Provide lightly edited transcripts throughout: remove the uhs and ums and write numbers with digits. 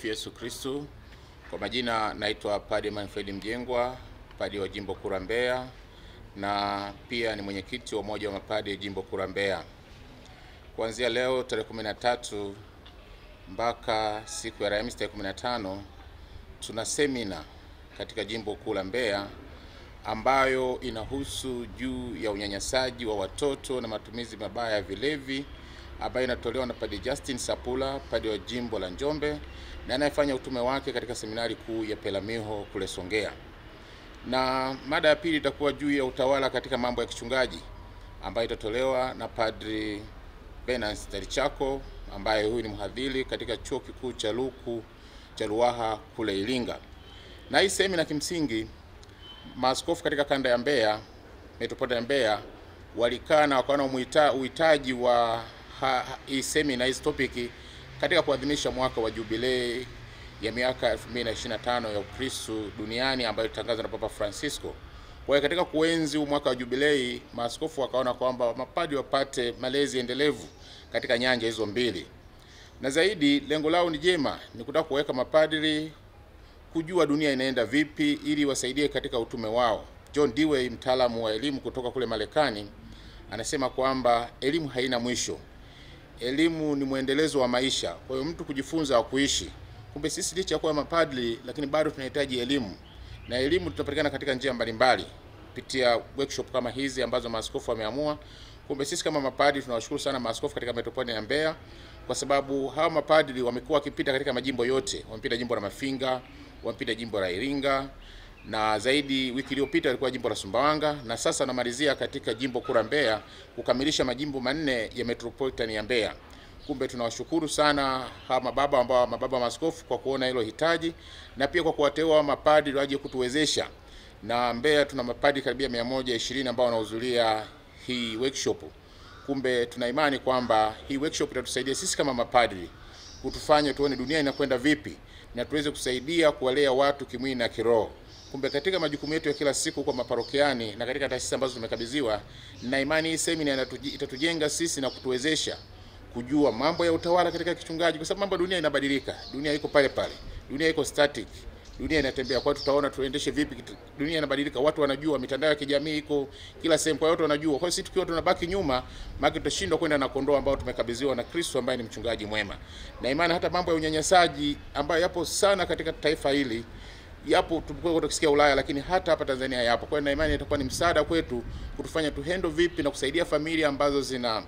Yesu Kristo. Kwa majina naitwa Padre Manfred Mjengwa, padre wa Jimbo Kuu la Mbeya, na pia ni mwenyekiti wa umoja wa mapadre Jimbo Kuu la Mbeya. Kuanzia leo tarehe 13 mpaka siku ya Alhamisi tarehe 15 tuna semina katika Jimbo Kuu la Mbeya ambayo inahusu juu ya unyanyasaji wa watoto na matumizi mabaya ya vilevi, ambayo inatolewa na Padre Justin Sapula, padre wa Jimbo la Njombe, na anayefanya utume wake katika seminari kuu ya Peramiho kule Songea. Na mada ya pili itakuwa juu ya utawala katika mambo ya kichungaji, ambayo itatolewa na Padre Venance Tarichako, ambaye huyu ni mhadhiri katika chuo kikuu cha Luku cha Ruaha kule Iringa. Na hii semina kimsingi maaskofu katika kanda ya Mbeya, metropolitan ya Mbeya, walikaa na wakaona uhitaji wa hii semina, hii topic katika kuadhimisha mwaka wa jubilei ya miaka 2025 ya Ukristo duniani ambayo ilitangazwa na Papa Francisco. Kwa hiyo katika kuenzi mwaka wa jubilei, maaskofu wakaona kwamba mapadri wapate malezi endelevu katika nyanja hizo mbili. Na zaidi lengo lao ni jema, ni kutaka kuweka mapadri kujua dunia inaenda vipi ili wasaidie katika utume wao. John Dewey, mtaalamu wa elimu kutoka kule Marekani, anasema kwamba elimu haina mwisho. Elimu ni muendelezo wa maisha. Kwa hiyo mtu kujifunza wa kuishi. Kumbe sisi licha ya kuwa mapadri, lakini bado tunahitaji elimu. Na elimu tutapatikana katika njia mbalimbali kupitia workshop kama hizi ambazo maaskofu wameamua. Kumbe sisi kama mapadri tunawashukuru sana maaskofu katika metropolitan ya Mbeya, kwa sababu hawa mapadri wamekuwa wakipita katika majimbo yote. Wamepita jimbo la Mafinga, wamepita jimbo la Iringa, na zaidi wiki iliyopita alikuwa jimbo la Sumbawanga, na sasa anamalizia katika Jimbo Kuu la Mbeya kukamilisha majimbo 4 ya metropolitan ya Mbeya. Kumbe tunawashukuru sana hawa mababa maaskofu kwa kuona hilo hitaji, na pia kwa kuwateua mapadri waje kutuwezesha. Na Mbeya tuna mapadri karibia 120 ambao wanahudhuria hii workshop. Kumbe tuna imani kwamba hii workshop itatusaidia sisi kama mapadri kutufanya tuone dunia inakwenda vipi, na tuweze kusaidia kuwalea watu kimwili na kiroho. Kumbe katika majukumu yetu ya kila siku kwa maparokiani na katika taasisi ambazo tumekabidhiwa, na imani hii semina itatujenga sisi na kutuwezesha kujua mambo ya utawala katika kichungaji, kwa sababu mambo dunia inabadilika. Dunia iko pale pale. Dunia iko static. Dunia inatembea. Kwa hiyo tutaona tuendeshe vipi. Dunia inabadilika. Watu wanajua, mitandao ya kijamii iko kila sehemu, kwa hiyo watu wanajua. Kwa hiyo sisi tukiwa tunabaki nyuma, maana tutashindwa kwenda na kondoo ambao tumekabidhiwa na Kristo ambaye ni mchungaji mwema. Na imani hata mambo ya unyanyasaji ambayo yapo sana katika taifa hili, yapo tulikuwa tukisikia Ulaya, lakini hata hapa Tanzania yapo. Kwa hiyo na imani itakuwa ni msaada kwetu kutufanya tuhendo vipi na kusaidia familia ambazo zina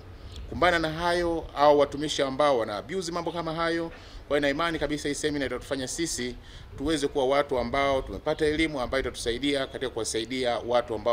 kumbana na hayo, au watumishi ambao wana abuse mambo kama hayo. Kwa hiyo na imani kabisa hii semina itatufanya sisi tuweze kuwa watu ambao tumepata elimu ambayo itatusaidia katika kuwasaidia watu ambao